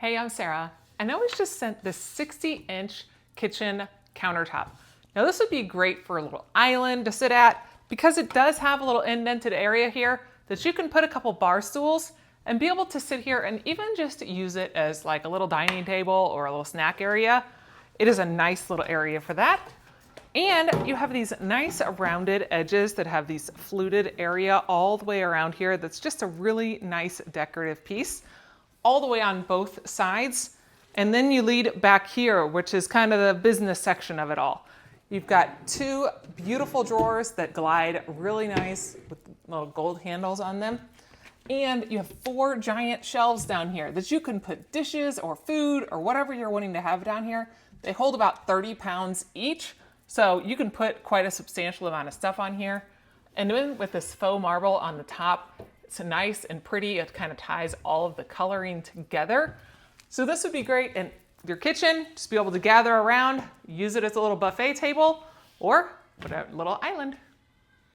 Hey, I'm Sarah, and I was just sent this 60-inch kitchen countertop. Now this would be great for a little island to sit at because it does have a little indented area here that you can put a couple bar stools and be able to sit here and even just use it as like a little dining table or a little snack area. It is a nice little area for that. And you have these nice rounded edges that have these fluted area all the way around here. That's just a really nice decorative piece all the way on both sides. And then you lead back here, which is kind of the business section of it all. You've got two beautiful drawers that glide really nice with little gold handles on them. And you have four giant shelves down here that you can put dishes or food or whatever you're wanting to have down here. They hold about 30 pounds each. So you can put quite a substantial amount of stuff on here. And then with this faux marble on the top, it's nice and pretty. It kind of ties all of the coloring together. So this would be great in your kitchen, just be able to gather around, use it as a little buffet table, or put a little island.